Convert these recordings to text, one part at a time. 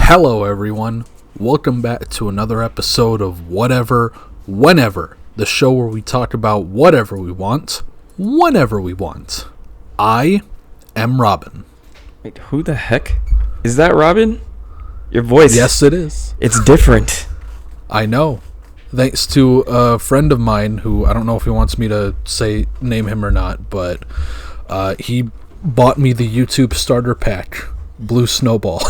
Hello everyone, welcome back to another episode of Whatever, Whenever, the show where we talk about whatever we want, whenever we want. I am Robin. Wait, who the heck? Is that Robin? Your voice. Yes, it is. It's different. I know. Thanks to a friend of mine who, I don't know if he wants me to name him or not, but he bought me the YouTube starter pack, Blue Snowball.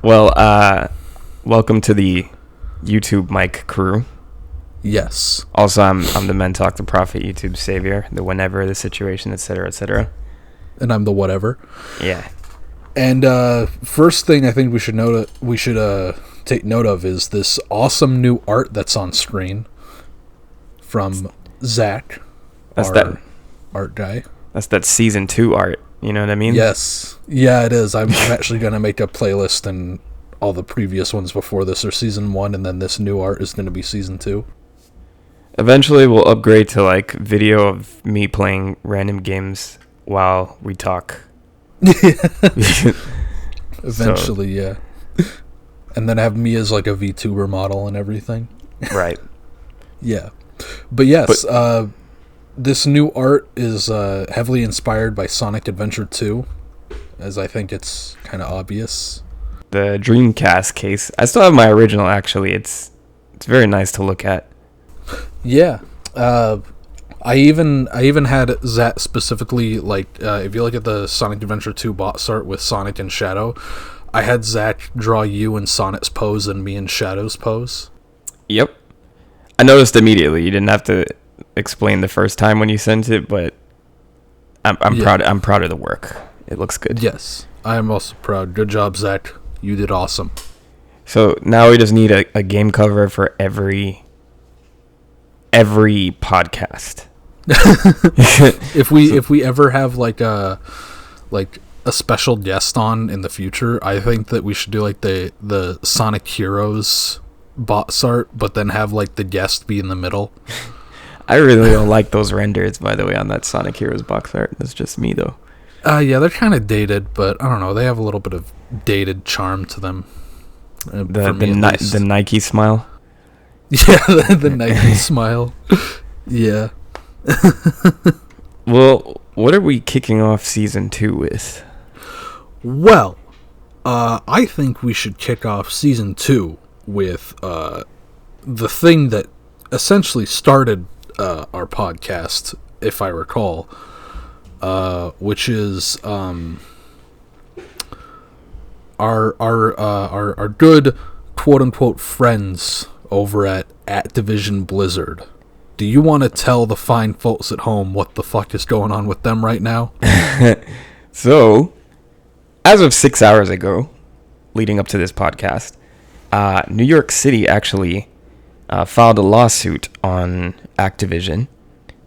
Well, welcome to the YouTube mic crew. Yes. Also, I'm the Mentok, the prophet, YouTube savior, the whenever, the situation, etc., etc. And I'm the whatever. Yeah. And first thing I think we should take note of is this awesome new art that's on screen from Zach, our art guy. That's that season 2 art. You know what I mean? Yes. Yeah, it is. I'm actually going to make a playlist, and all the previous ones before this are season 1, and then this new art is going to be season 2. Eventually, we'll upgrade to like video of me playing random games while we talk. Eventually, yeah. And then have me as like a VTuber model and everything. Right. Yeah. But yes, this new art is heavily inspired by Sonic Adventure 2, as I think it's kind of obvious. The Dreamcast case. I still have my original, actually. It's very nice to look at. Yeah. I even had Zach specifically, like, if you look at the Sonic Adventure 2 box art with Sonic and Shadow, I had Zach draw you in Sonic's pose and me in Shadow's pose. Yep. I noticed immediately. You didn't have to explain the first time when you sent it, but I'm proud. I'm proud of the work. It looks good. Yes, I am also proud. Good job, Zach. You did awesome. So now we just need a game cover for every podcast. If we ever have like a special guest on in the future, I think that we should do like the Sonic Heroes box art, but then have like the guest be in the middle. I really don't like those renders, by the way, on that Sonic Heroes box art. That's just me, though. Yeah, they're kind of dated, but I don't know. They have a little bit of dated charm to them. The Nike smile. Yeah, the Nike smile. Yeah. Well, what are we kicking off season 2 with? Well, I think we should kick off season 2 with the thing that essentially started our podcast, if I recall, which is our good quote unquote friends over at Activision Blizzard. Do you want to tell the fine folks at home what the fuck is going on with them right now? So, as of 6 hours ago, leading up to this podcast, New York City actually filed a lawsuit on Activision,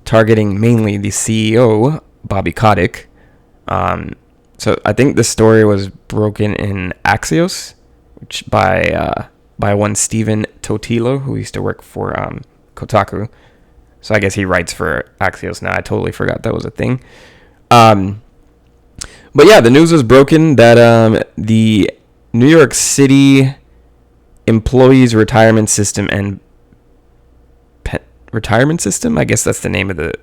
targeting mainly the CEO, Bobby Kotick. So I think the story was broken in Axios, which by one Steven Totilo, who used to work for Kotaku. So I guess he writes for Axios now. I totally forgot that was a thing. But yeah, the news was broken that the New York City Employees Retirement System and Retirement System, I guess that's the name of the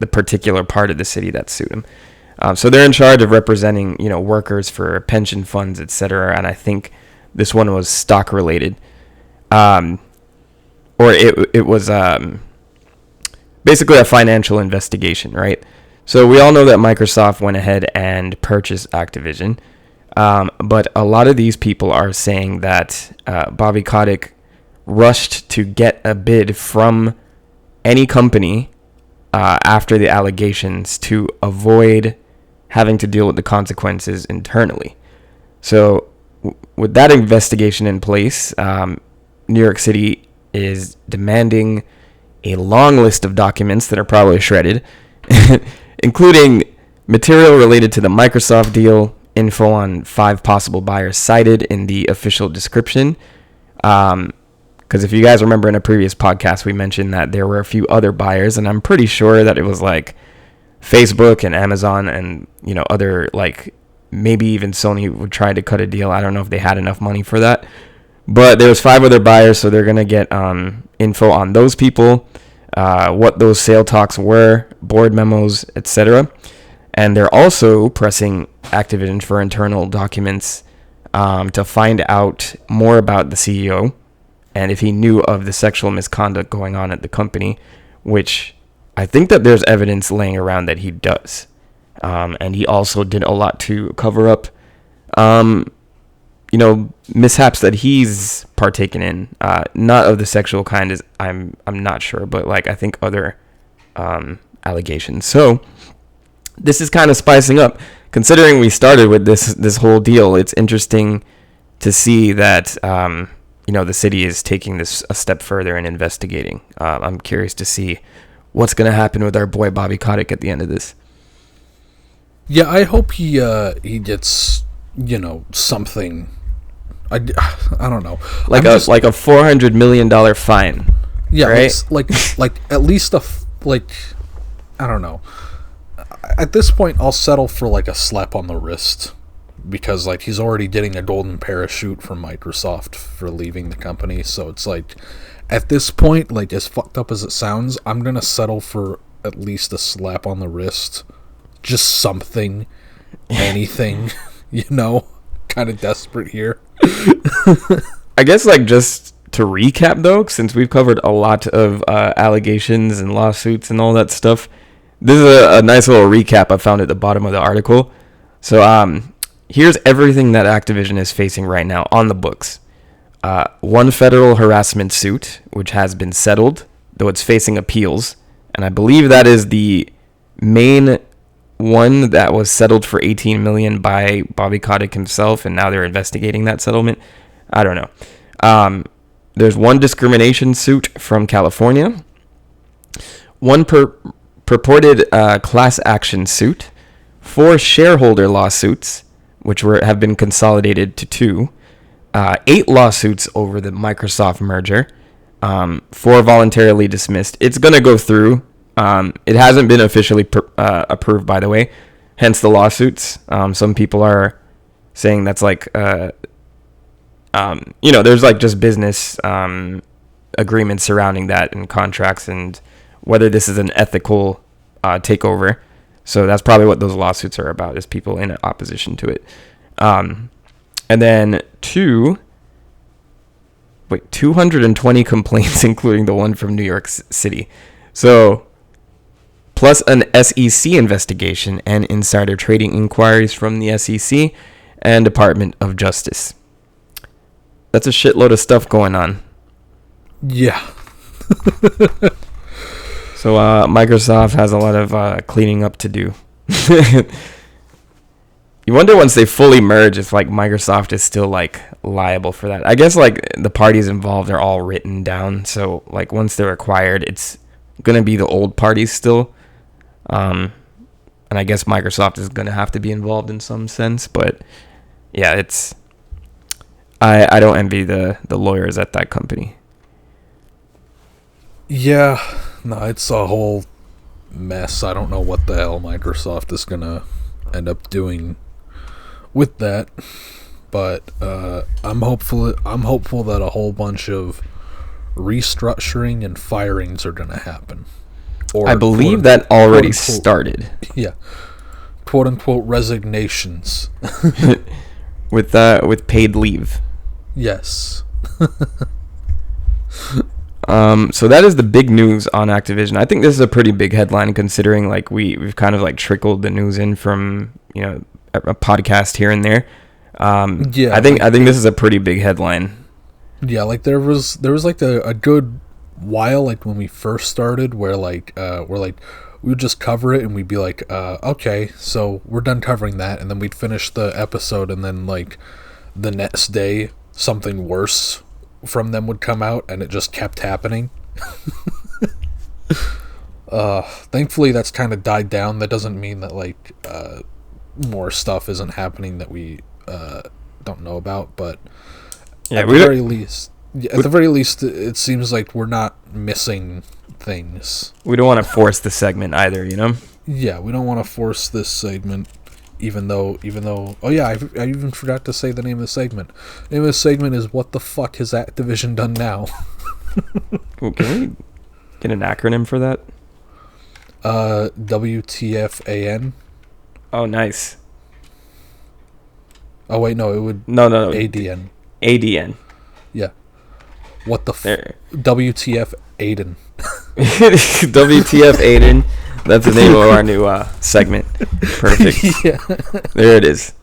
particular part of the city that sued him. So they're in charge of representing, workers for pension funds, etc. And I think this one was stock related, or it was basically a financial investigation, right? So we all know that Microsoft went ahead and purchased Activision, but a lot of these people are saying that Bobby Kotick rushed to get a bid from any company after the allegations to avoid having to deal with the consequences internally. So with that investigation in place, New York City is demanding a long list of documents that are probably shredded, including material related to the Microsoft deal, info on 5 possible buyers cited in the official description. Because if you guys remember in a previous podcast, we mentioned that there were a few other buyers, and I'm pretty sure that it was like Facebook and Amazon and, other like maybe even Sony would try to cut a deal. I don't know if they had enough money for that. But there's 5 other buyers, so they're going to get info on those people, what those sale talks were, board memos, etc. And they're also pressing Activision for internal documents to find out more about the CEO and if he knew of the sexual misconduct going on at the company, which I think that there's evidence laying around that he does. And he also did a lot to cover up, mishaps that he's partaken in. Not of the sexual kind, is I'm not sure, but like I think other allegations. So this is kind of spicing up. Considering we started with this whole deal, it's interesting to see that the city is taking this a step further and investigating. I'm curious to see what's going to happen with our boy Bobby Kotick at the end of this. Yeah, I hope he gets something. I don't know, like a $400 million fine. Yeah, right? like at least I don't know. At this point, I'll settle for like a slap on the wrist, because like he's already getting a golden parachute from Microsoft for leaving the company. So it's like, at this point, like as fucked up as it sounds, I'm gonna settle for at least a slap on the wrist, just something, anything, kind of desperate here. I guess like just to recap though, since we've covered a lot of allegations and lawsuits and all that stuff, this is a nice little recap I found at the bottom of the article. So here's everything that Activision is facing right now on the books. 1 federal harassment suit, which has been settled, though it's facing appeals. And I believe that is the main one that was settled for $18 million by Bobby Kotick himself, and now they're investigating that settlement. I don't know. There's 1 discrimination suit from California. 1 purported class action suit. 4 shareholder lawsuits, which have been consolidated to 2. 8 lawsuits over the Microsoft merger. 4 voluntarily dismissed. It's going to go through. It hasn't been officially approved, by the way, hence the lawsuits. Some people are saying that's like, there's like just business agreements surrounding that and contracts and whether this is an ethical takeover. So that's probably what those lawsuits are about, is people in opposition to it. And then 220 complaints, including the one from New York City. So, plus an SEC investigation and insider trading inquiries from the SEC and Department of Justice. That's a shitload of stuff going on. Yeah. So Microsoft has a lot of cleaning up to do. You wonder once they fully merge if like Microsoft is still like liable for that. I guess like the parties involved are all written down, so like once they're acquired, it's gonna be the old parties still. And I guess Microsoft is gonna have to be involved in some sense, but yeah, it's I don't envy the lawyers at that company. Yeah, no, it's a whole mess. I don't know what the hell Microsoft is gonna end up doing with that, but I'm hopeful that a whole bunch of restructuring and firings are gonna happen. Or I believe that already started. Yeah, quote unquote resignations with paid leave. Yes. So that is the big news on Activision. I think this is a pretty big headline, considering like we've kind of like trickled the news in from a podcast here and there. Yeah, I think this is a pretty big headline. Yeah, like there was like a good while, like when we first started, where like we would just cover it and we'd be like, okay, so we're done covering that, and then we'd finish the episode, and then like the next day something worse from them would come out, and it just kept happening. Thankfully that's kind of died down. That doesn't mean that like more stuff isn't happening that we don't know about, but at the very least it seems like we're not missing things. We don't want to force the segment either, Yeah, we don't want to force this segment. Even though, oh yeah, I even forgot to say the name of the segment. The name of the segment is "What the fuck has Activision done now?" Well, can we get an acronym for that? WTFAN. Oh, nice. Oh wait, no, it would No. ADN. ADN. Yeah. What the WTF Aiden. WTF Aiden. That's the name of our new segment. Perfect. Yeah. There it is.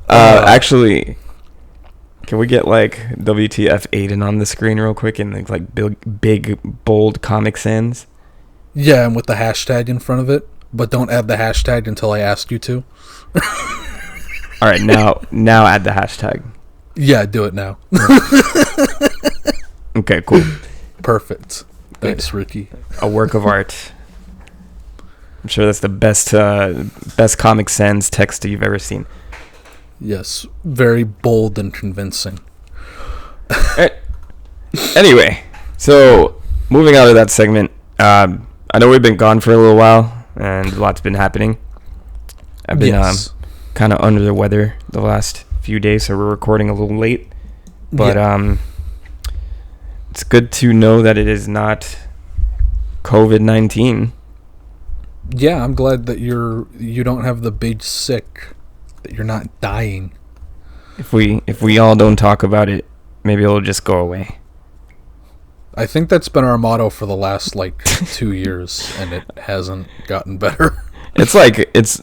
Actually, can we get like WTF Aiden on the screen real quick and like big bold Comic Sans? Yeah, and with the hashtag in front of it, but don't add the hashtag until I ask you to. All right, now add the hashtag. Yeah, do it now. Okay, cool. Perfect. Thanks, Ricky. A work of art. I'm sure that's the best Comic Sans text you've ever seen. Yes, very bold and convincing. Anyway, so moving out of that segment, I know we've been gone for a little while, and a lot's been happening. I've been kind of under the weather the last few days, so we're recording a little late. But it's good to know that it is not COVID-19. Yeah, I'm glad that you don't have the big sick, that you're not dying. If we all don't talk about it, maybe it'll just go away. I think that's been our motto for the last 2 years, and it hasn't gotten better. It's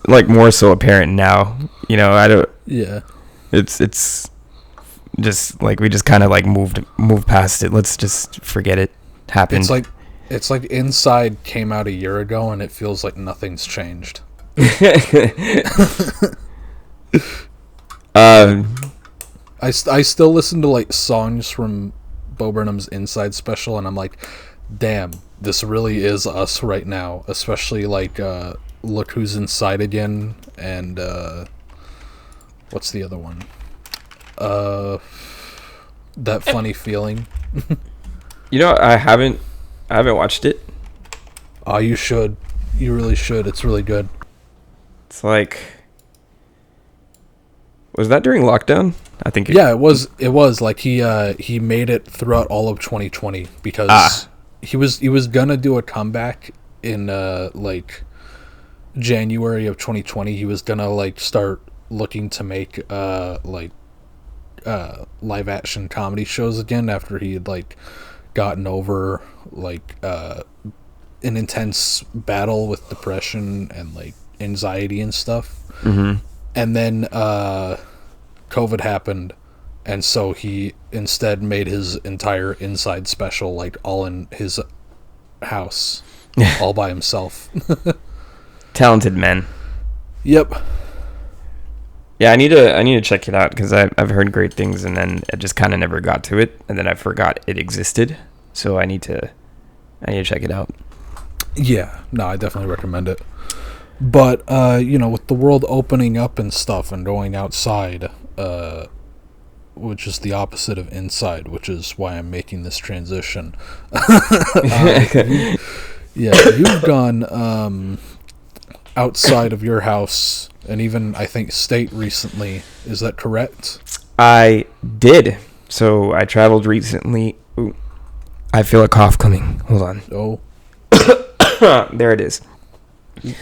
like more so apparent now. I don't. Yeah. It's just like we just kind of like moved past it. Let's just forget it happened. It's like Inside came out a year ago, and it feels like nothing's changed. I still listen to songs from Bo Burnham's Inside special, and I'm like, damn, this really is us right now. Especially Look Who's Inside Again, and what's the other one? That Funny Feeling. I haven't watched it. Oh, you should. You really should. It's really good. It's like, was that during lockdown? I think. Yeah, it was. It was he made it throughout all of 2020 because he was gonna do a comeback in January of 2020. He was gonna start looking to make live action comedy shows again after he had gotten over an intense battle with depression and anxiety and stuff. Mm-hmm. And then COVID happened, and so he instead made his entire Inside special all in his house, all by himself. Talented man. Yep. Yeah, I need to check it out because I've heard great things, and then I just kind of never got to it, and then I forgot it existed. So I need to check it out. Yeah, no, I definitely recommend it. But with the world opening up and stuff and going outside, which is the opposite of inside, which is why I'm making this transition. You've gone outside of your house and even, I think, state recently. Is that correct? I did. So I traveled recently. Ooh, I feel a cough coming. Hold on. Oh. There it is.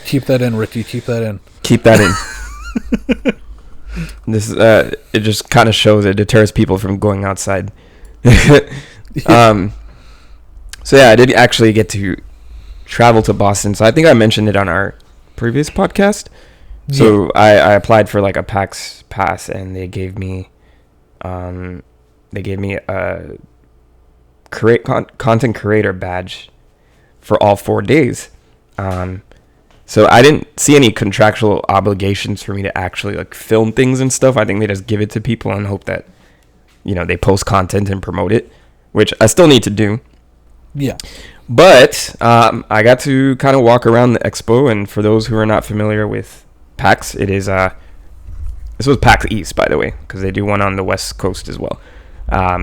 Keep that in, Ricky. Keep that in. Keep that in. This it just kind of shows it deters people from going outside. So yeah, I did actually get to travel to Boston. So I think I mentioned it on our previous podcast. So I applied for a PAX pass, and they gave me a content creator badge for all 4 days. So I didn't see any contractual obligations for me to actually film things and stuff. I think they just give it to people and hope that they post content and promote it, which I still need to do. Yeah. But I got to kind of walk around the expo, and for those who are not familiar with PAX, it is this was PAX East, by the way, because they do one on the West Coast as well.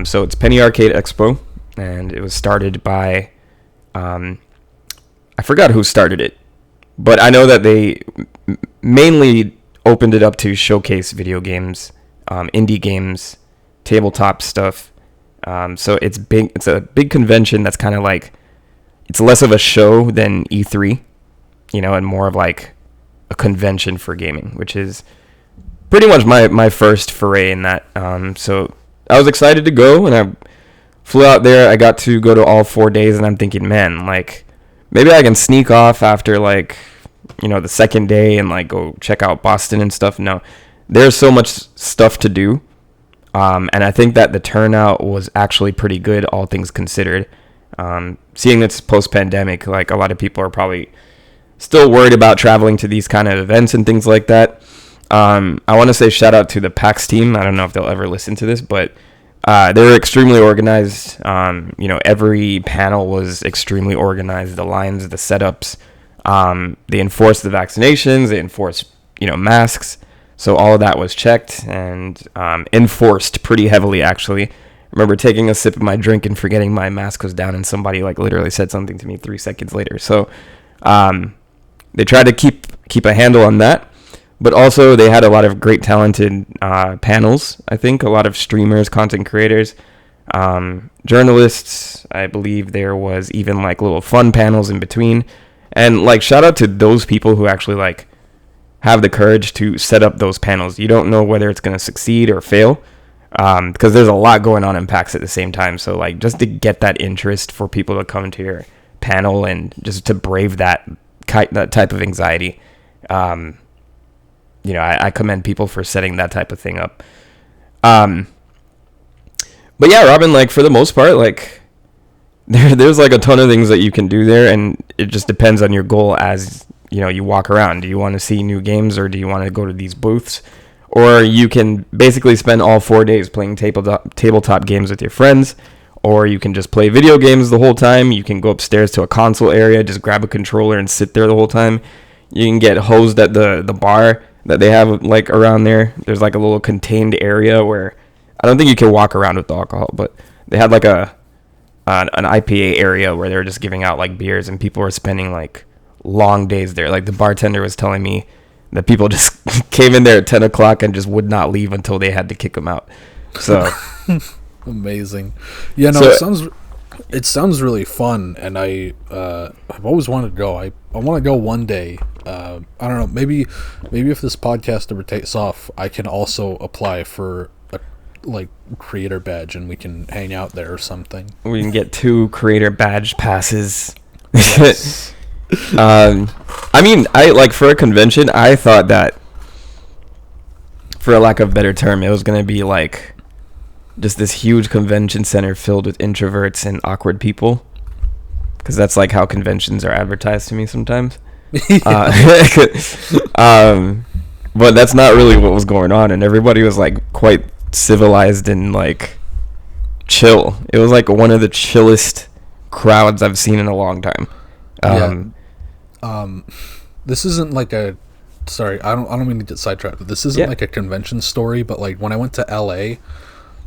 So it's Penny Arcade Expo, and it was started by I forgot who started it, But I know that they mainly opened it up to showcase video games, indie games, tabletop stuff. So it's big. It's a big convention that's kind of like, it's less of a show than E3, and more of like a convention for gaming, which is pretty much my first foray in that. So I was excited to go, and I flew out there. I got to go to all 4 days, and I'm thinking, man, like, maybe I can sneak off after, like, the second day and, like, go check out Boston and stuff. No, there's so much stuff to do. And I think that the turnout was actually pretty good, all things considered. Seeing it's post-pandemic, like, a lot of people are probably still worried about traveling to these kind of events and things like that. I want to say shout out to the PAX team. I don't know if they'll ever listen to this, but they were extremely organized. Every panel was extremely organized. The lines, the setups. They enforced the vaccinations. They enforced, masks. So all of that was checked and enforced pretty heavily, actually. I remember taking a sip of my drink and forgetting my mask was down, and somebody like literally said something to me 3 seconds later. So they tried to keep a handle on that. But also, they had a lot of great talented panels, I think. A lot of streamers, content creators, journalists. I believe there was even, like, little fun panels in between. And, like, shout out to those people who actually, like, have the courage to set up those panels. You don't know whether it's going to succeed or fail, because there's a lot going on in PAX at the same time. So, like, just to get that interest for people to come to your panel and just to brave that type of anxiety, I commend people for setting that type of thing up. But yeah, Robin, like, for the most part, like, there's like a ton of things that you can do there, and it just depends on your goal as, you walk around. Do you want to see new games, or do you want to go to these booths? Or you can basically spend all 4 days playing tabletop games with your friends, or you can just play video games the whole time. You can go upstairs to a console area, just grab a controller and sit there the whole time. You can get hosed at the bar that they have, like, around there. There's like a little contained area where I don't think you can walk around with the alcohol, but they had like an IPA area where they were just giving out, like, beers, and people were spending, like, long days there. Like, the bartender was telling me that people just came in there at 10 o'clock and just would not leave until they had to kick them out. So amazing. Yeah, no, so, it sounds really fun, and I've always wanted to go. I want to go one day. I don't know, maybe if this podcast ever takes off, I can also apply for a, like, creator badge, and we can hang out there or something. We can get 2 creator badge passes. Yes. I mean, for a convention, I thought that, for a lack of a better term, it was going to be like just this huge convention center filled with introverts and awkward people, because that's like how conventions are advertised to me sometimes. But that's not really what was going on, and everybody was, like, quite civilized and, like, chill. It was like one of the chillest crowds I've seen in a long time. This isn't like a, sorry, I don't mean to get sidetracked, but this isn't like a convention story, but, like, when I went to LA,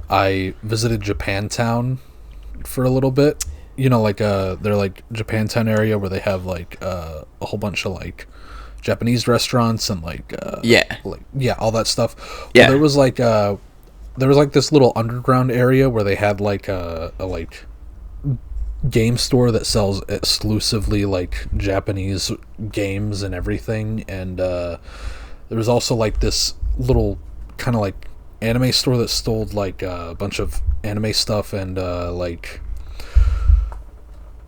I visited Japantown for a little bit. They're like Japantown area where they have, like, a whole bunch of, like, Japanese restaurants and, like, all that stuff. Yeah. Well, there was like this little underground area where they had, like, a like game store that sells exclusively, like, Japanese games and everything, and there was also, like, this little kind of, like, anime store that sold, like, a bunch of anime stuff and like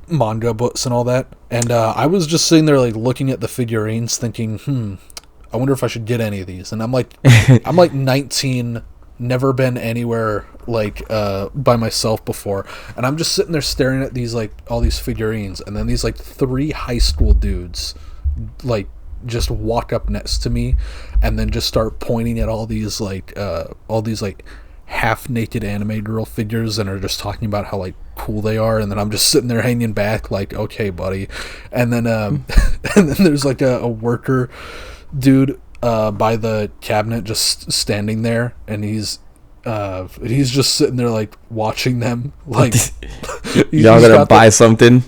manga books and all that. And I was just sitting there, like, looking at the figurines thinking, I wonder if I should get any of these. And I'm like 19, never been anywhere, like, by myself before, and I'm just sitting there staring at these, like, all these figurines, and then these, like, 3 high school dudes, like, just walk up next to me and then just start pointing at all these half naked anime girl figures, and are just talking about how, like, cool they are. And then I'm just sitting there hanging back like, okay, buddy. And then and then there's, like, a worker dude by the cabinet just standing there, and he's just sitting there, like, watching them, like, y'all gonna buy something.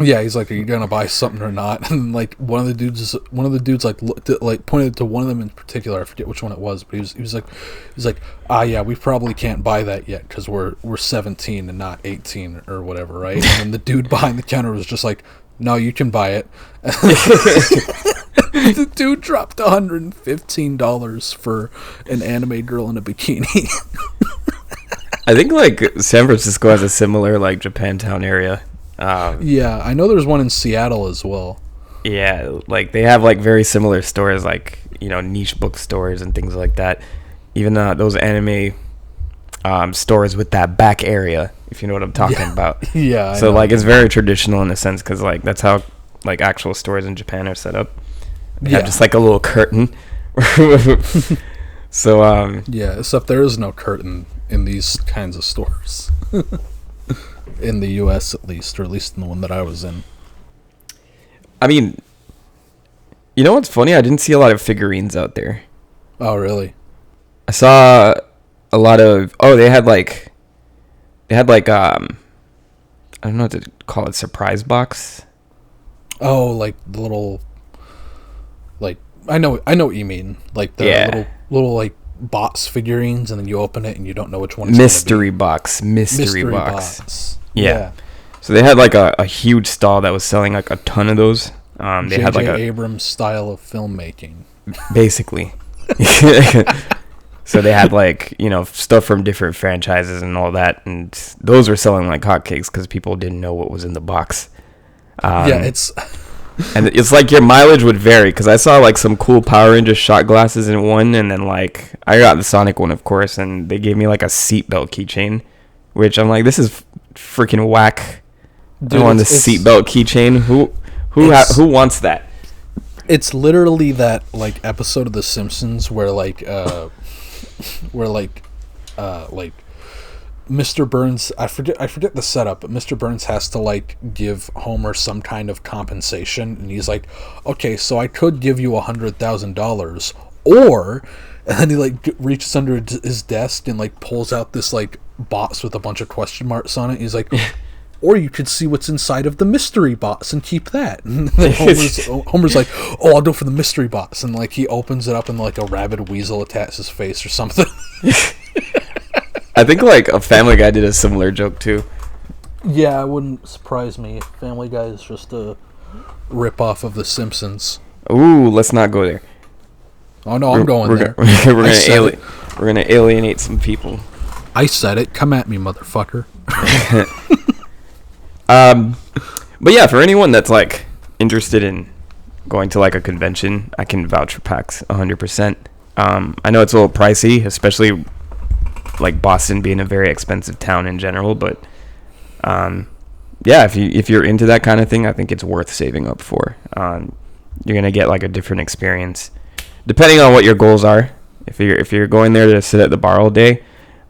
Yeah, he's like, "Are you gonna buy something or not?" And like one of the dudes like looked at, like pointed to one of them in particular. I forget which one it was, but he was like, "Ah, yeah, we probably can't buy that yet because we're 17 and not 18 or whatever, right?" And then the dude behind the counter was just like, "No, you can buy it." The dude dropped $115 for an anime girl in a bikini. I think like San Francisco has a similar like Japantown area. Yeah, I know there's one in Seattle as well. Yeah, like they have like very similar stores, like, you know, niche bookstores and things like that. Even those anime stores with that back area, if you know what I'm talking about. Yeah. So like it's very traditional in a sense, because like that's how like actual stores in Japan are set up. They have just like a little curtain. So yeah, except there is no curtain in these kinds of stores. In the U.S. at least, or at least in the one that I was in. I mean, you know what's funny? I didn't see a lot of figurines out there. Oh, really? I saw a lot of... Oh, they had like... I don't know what to call it, surprise box? Oh, like the little... Like, I know what you mean. Like the little like box figurines, and then you open it and you don't know which one it's Mystery box. Mystery box. Yeah. So they had like a huge stall that was selling like a ton of those. They had like a Abrams style of filmmaking, basically. So they had like, you know, stuff from different franchises and all that, and those were selling like hotcakes because people didn't know what was in the box. And it's like your mileage would vary, because I saw like some cool Power Rangers shot glasses in one, and then like I got the Sonic one, of course, and they gave me like a seatbelt keychain, which I'm like, this is freaking whack. Dude, I want the seatbelt keychain. Who wants that? It's literally that like episode of The Simpsons where Mr. Burns, I forget the setup, but Mr. Burns has to like give Homer some kind of compensation, and he's like, "Okay, so I could give you $100,000, or," and then he like reaches under his desk and like pulls out this like box with a bunch of question marks on it. He's like, "Or you could see what's inside of the mystery box and keep that." And then Homer's like, "Oh, I'll go for the mystery box," and like he opens it up and like a rabid weasel attacks his face or something. I think like a Family Guy did a similar joke too. Yeah, it wouldn't surprise me. Family Guy is just a rip-off of The Simpsons. Ooh, let's not go there. Oh no, I'm going there. We're gonna alienate some people. I said it. Come at me, motherfucker. But yeah, for anyone that's like interested in going to like a convention, I can vouch for PAX 100%. I know it's a little pricey, especially like Boston being a very expensive town in general, but yeah, if you're into that kind of thing, I think it's worth saving up for. You're gonna get like a different experience depending on what your goals are. If you're going there to sit at the bar all day,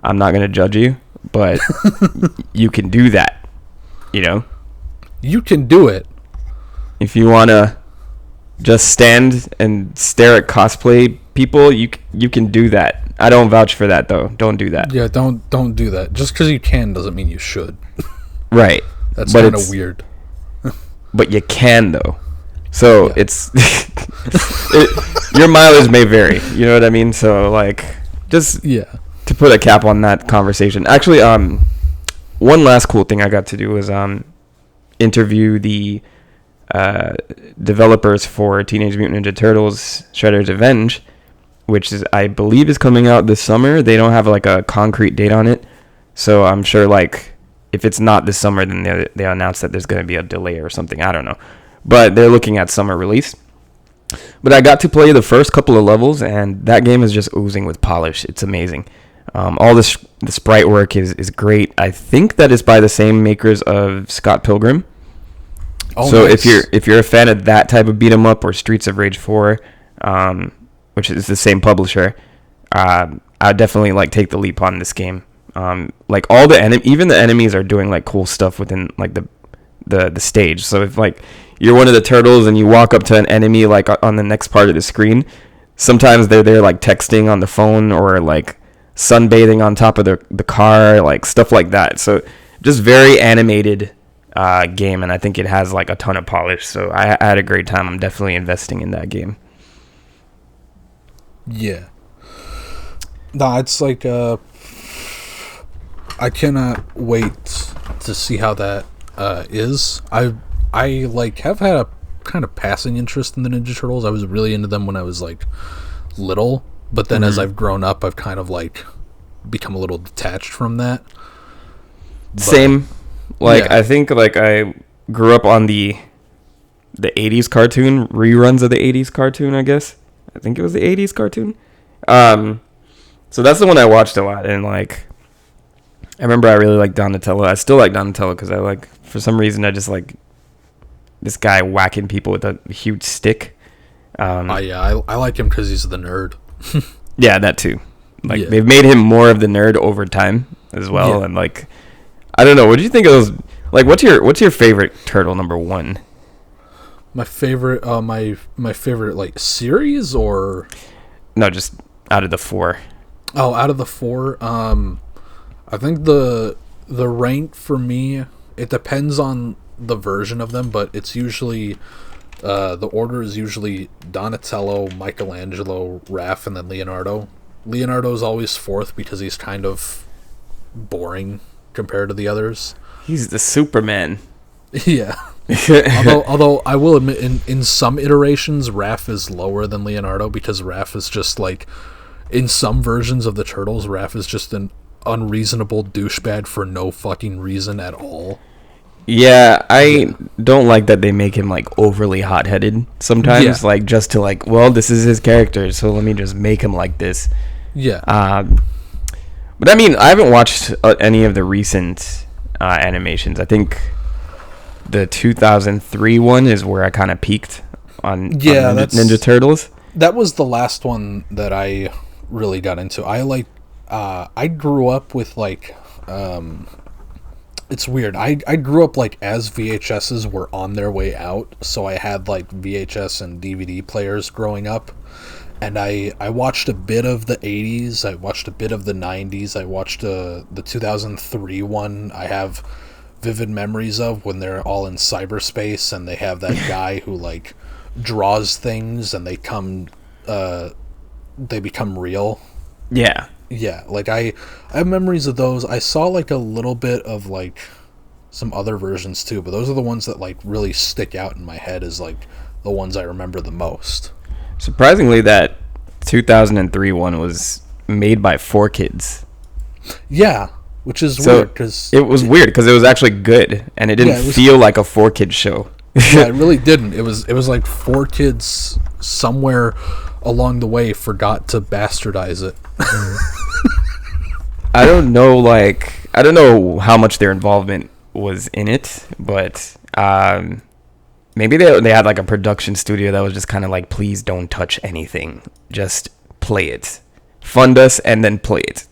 I'm not gonna judge you, but you can do that. You know, you can do it. If you wanna just stand and stare at cosplay people, you can do that. I don't vouch for that though. Don't do that. Yeah, don't do that. Just because you can doesn't mean you should. Right. That's kind of weird. But you can though. So yeah. It's your mileage may vary. You know what I mean? So like, just to put a cap on that conversation. Actually, one last cool thing I got to do was interview the developers for Teenage Mutant Ninja Turtles Shredder's Revenge, which is, I believe, is coming out this summer. They don't have like a concrete date on it, so I'm sure like if it's not this summer, then they announce that there's going to be a delay or something. I don't know, but they're looking at summer release. But I got to play the first couple of levels, and that game is just oozing with polish. It's amazing. All the sprite work is great. I think that is by the same makers of Scott Pilgrim. Oh, so nice. if you're a fan of that type of beat 'em up, or Streets of Rage 4, which is the same publisher, I definitely like take the leap on this game. Like all the even the enemies are doing like cool stuff within like the stage. So if like you're one of the turtles and you walk up to an enemy like on the next part of the screen, sometimes they're there like texting on the phone or like sunbathing on top of the car, like stuff like that. So just very animated game, and I think it has like a ton of polish. So I had a great time. I'm definitely investing in that game. Yeah. No, it's like I cannot wait to see how that is. I like have had a kind of passing interest in the Ninja Turtles. I was really into them when I was like little, but then as I've grown up, I've kind of like become a little detached from that. But, same. Like yeah. I think like I grew up on the 80s cartoon, reruns of the 80s cartoon, I guess. I think it was the 80s cartoon. So that's the one I watched a lot, and like I remember I really liked Donatello. I still like Donatello because I like, for some reason, I just like this guy whacking people with a huge stick. I like him because he's the nerd. Yeah, that too. Like they've made him more of the nerd over time as well, and like I don't know. What do you think of those? Like, what's your favorite turtle number one? My favorite, my favorite like series or no, just out of the four. Oh, out of the four, I think the rank for me, it depends on the version of them, but it's usually the order is usually Donatello, Michelangelo, Raph, and then Leonardo. Leonardo's always fourth because he's kind of boring compared to the others. He's the Superman. Yeah. although I will admit in some iterations Raph is lower than Leonardo because Raph is just like, in some versions of the Turtles, Raph is just an unreasonable douchebag for no fucking reason at all. Yeah, I don't like that they make him like overly hot-headed sometimes, like just to like, well, this is his character, so let me just make him like this. Yeah. But I mean, I haven't watched any of the recent animations. I think the 2003 one is where I kind of peaked on Ninja Turtles. That was the last one that I really got into. I grew up with like it's weird. I grew up like as VHSs were on their way out, so I had like VHS and DVD players growing up, and I watched a bit of the 80s, I watched a bit of the 90s, I watched the 2003 one. I have vivid memories of when they're all in cyberspace and they have that guy who like draws things and they become real. Yeah, like I have memories of those. I saw like a little bit of like some other versions too, but those are the ones that like really stick out in my head as like the ones I remember the most. Surprisingly, that 2003 one was made by 4Kids. Yeah, which is weird because it was weird because it was actually good and it didn't feel like a 4Kids show. Yeah, it really didn't. It was like 4Kids somewhere along the way forgot to bastardize it. I don't know how much their involvement was in it, but maybe they had like a production studio that was just kind of like, please don't touch anything, just play it, fund us and then play it.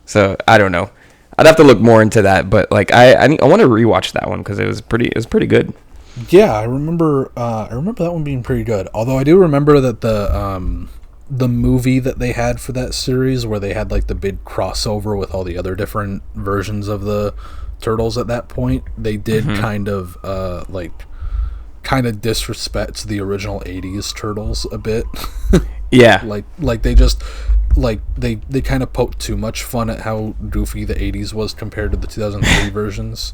So I don't know. I'd have to look more into that, but like I want to rewatch that one because it was pretty good. Yeah, I remember that one being pretty good. Although I do remember that the movie that they had for that series, where they had like the big crossover with all the other different versions of the Turtles at that point, they did kind of disrespect the original 80s Turtles a bit. Yeah. like they just like they kind of poked too much fun at how goofy the 80s was compared to the 2003 versions.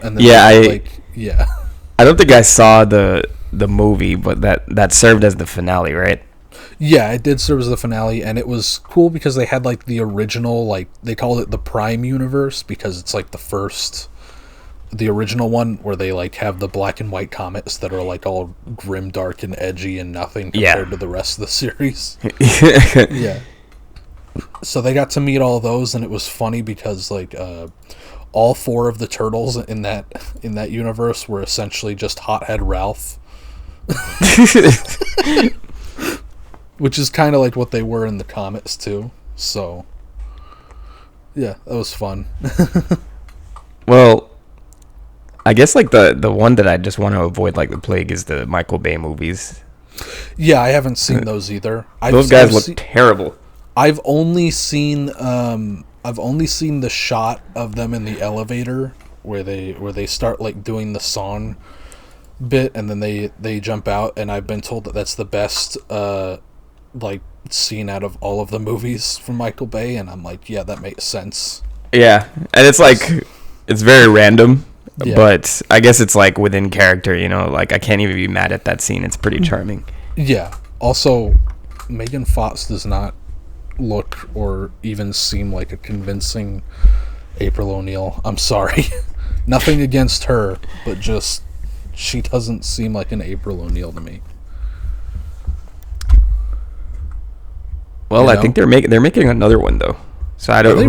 And then I don't think I saw the movie, but that served as the finale, right? Yeah, it did serve as the finale, and it was cool because they had like the original, like they called it the Prime Universe because it's like the original one where they like have the black and white comics that are like all grim, dark, and edgy and nothing compared to the rest of the series. Yeah. So they got to meet all those, and it was funny because like all four of the turtles in that universe were essentially just Hothead Ralph. Which is kind of like what they were in the comics too. So yeah, that was fun. Well, I guess like the one that I just want to avoid like the plague is the Michael Bay movies. Yeah, I haven't seen those either. Those guys look terrible. I've only seen the shot of them in the elevator where they start like doing the song bit, and then they jump out, and I've been told that that's the best like scene out of all of the movies from Michael Bay, and I'm like, yeah, that makes sense. Yeah, and it's like it's very random, Yeah. but I guess it's like within character, you know. Like I can't even be mad at that scene. It's pretty charming. Yeah. Also, Megan Fox does not look or even seem like a convincing April O'Neil. I'm sorry. Nothing against her, but just she doesn't seem like an April O'Neil to me. Well, You know? I think they're making another one though. So I don't. Are they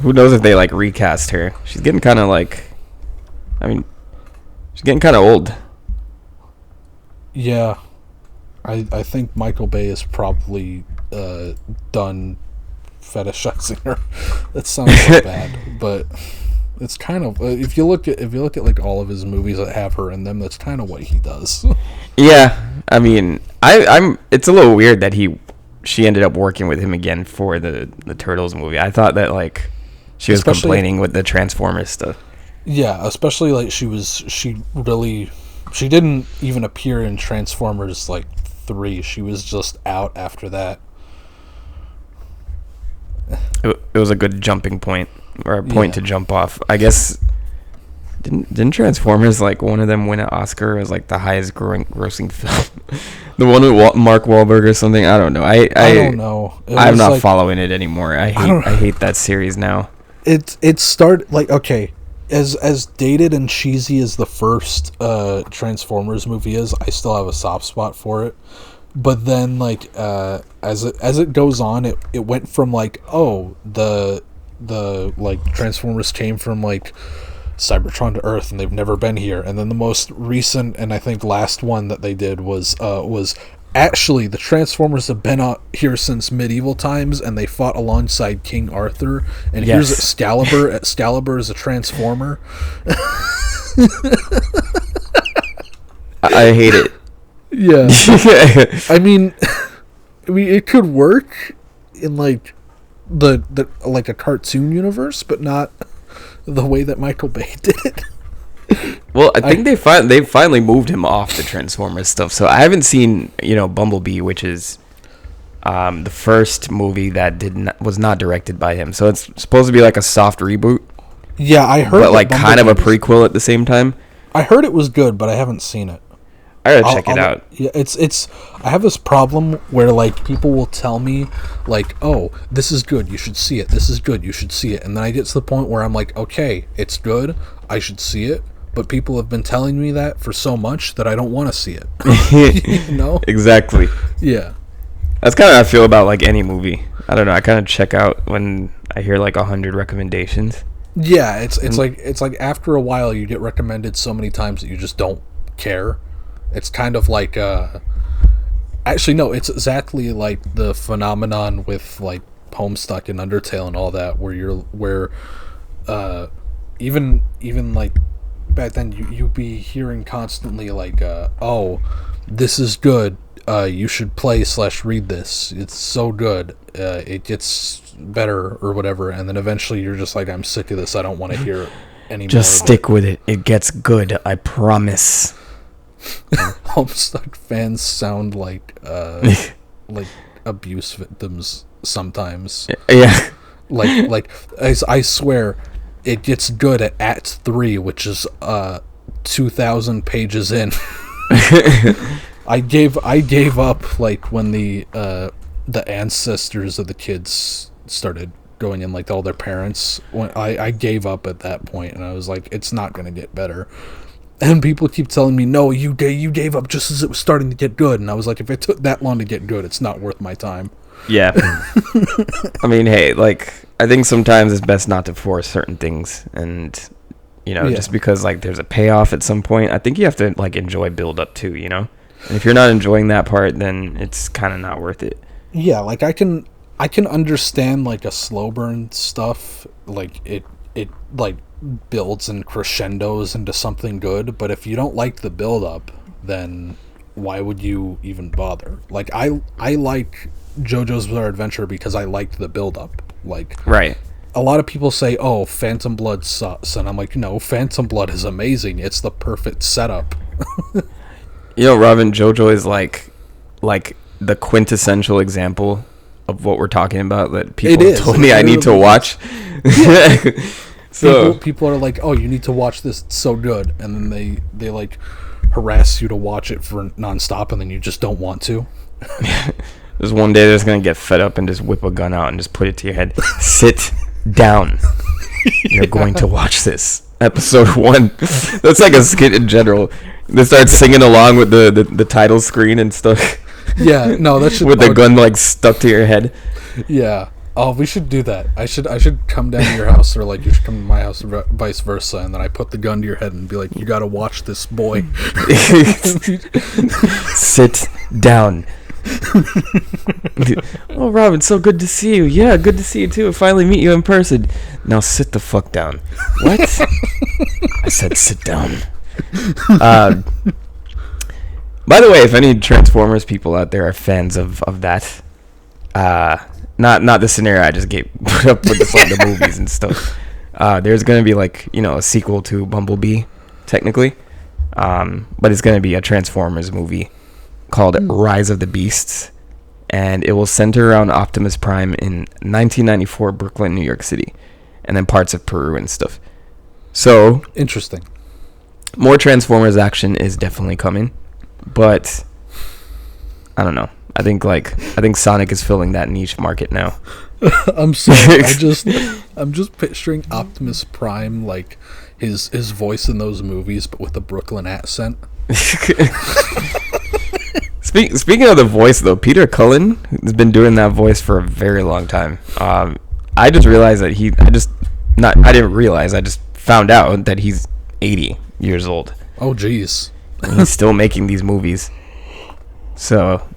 Who knows if they like recast her? She's getting kind of like. I mean, she's getting kind of old. Yeah. I think Michael Bay is probably done fetishizing her. That sounds so bad, but it's kind of if you look at like all of his movies that have her in them, that's kind of what he does. Yeah, I mean, I'm. It's a little weird that she ended up working with him again for the Turtles movie. I thought that like she was complaining with the Transformers stuff. Yeah, especially like she didn't even appear in Transformers like 3. She was just out after that. It was a good jumping point or a point to jump off. I guess didn't Transformers like one of them win an Oscar as like the highest grossing film? The one with Mark Wahlberg or something. I don't know. I don't know. I'm not following it anymore. I hate that series now. It started like, okay, as dated and cheesy as the first Transformers movie is, I still have a soft spot for it. But then like as it goes on, it went from like, oh, the like Transformers came from like Cybertron to Earth and they've never been here, and then the most recent and I think last one that they did was actually the Transformers have been out here since medieval times and they fought alongside King Arthur, and here's Excalibur. Excalibur is a Transformer. I hate it. Yeah. I mean it could work in like the like a cartoon universe, but not the way that Michael Bay did it. Well, I think they finally moved him off the Transformers stuff. So I haven't seen, Bumblebee, which is the first movie that was not directed by him. So it's supposed to be like a soft reboot. Yeah, I heard, but like kind of a prequel at the same time. I heard it was good, but I haven't seen it. I gotta check it out. Yeah, it's. I have this problem where like people will tell me like, "Oh, this is good. You should see it. This is good. You should see it." And then I get to the point where I'm like, "Okay, it's good. I should see it." But people have been telling me that for so much that I don't want to see it. You know? Exactly. Yeah. That's kind of how I feel about like any movie. I don't know. I kind of check out when I hear like 100 recommendations. Yeah, it's like after a while you get recommended so many times that you just don't care. It's kind of like actually no, it's exactly like the phenomenon with like Homestuck and Undertale and all that, where even like back then you be hearing constantly like oh, this is good, you should play / read this, it's so good, it gets better or whatever, and then eventually you're just like, I'm sick of this, I don't want to hear it anymore. Just stick with it, it gets good, I promise. Homestuck fans sound like abuse victims sometimes. Yeah. Like I swear it gets good at Act 3, which is 2,000 pages in. I gave up like when the ancestors of the kids started going in, like all their parents. When I gave up at that point, and I was like, it's not going to get better. And people keep telling me, no, you gave up just as it was starting to get good. And I was like, if it took that long to get good, it's not worth my time. Yeah. I mean, hey, like, I think sometimes it's best not to force certain things. And, just because, like, there's a payoff at some point, I think you have to, like, enjoy build-up, too, And if you're not enjoying that part, then it's kind of not worth it. Yeah, like, I can understand, like, a slow burn stuff. Like, it like, builds and crescendos into something good, but if you don't like the build up, then why would you even bother? Like I like JoJo's Bizarre Adventure because I liked the build up. Like right. a lot of people say, "Oh, Phantom Blood sucks," and I'm like, "No, Phantom Blood is amazing. It's the perfect setup." Robin, JoJo is like the quintessential example of what we're talking about that people told me I need to watch. So people are like, "Oh, you need to watch this. It's so good," and then they like harass you to watch it for nonstop, and then you just don't want to. There's one day that's gonna get fed up and just whip a gun out and just put it to your head. Sit down. You're going to watch this. Episode 1. That's like a skit in general. They start singing along with the title screen and stuff. Yeah, no, that should with the gun like stuck to your head. Yeah. Oh, we should do that. I should come down to your house, or like you should come to my house, or vice versa, and then I put the gun to your head and be like, "You got to watch this, boy." Sit down. Oh, Robin, so good to see you. Yeah, good to see you too. Finally meet you in person. Now sit the fuck down. What? I said sit down. By the way, if any Transformers people out there are fans of that, not the scenario I just put up with the movies and stuff. There's gonna be like a sequel to Bumblebee, technically, but it's gonna be a Transformers movie called Rise of the Beasts, and it will center around Optimus Prime in 1994 Brooklyn, New York City, and then parts of Peru and stuff. So interesting. More Transformers action is definitely coming, but I don't know. I think Sonic is filling that niche market now. I'm sorry. I'm just picturing Optimus Prime, like his voice in those movies, but with a Brooklyn accent. Speaking of the voice, though, Peter Cullen has been doing that voice for a very long time. I just realized that I didn't realize. I just found out that he's 80 years old. Oh, jeez. He's still making these movies. So,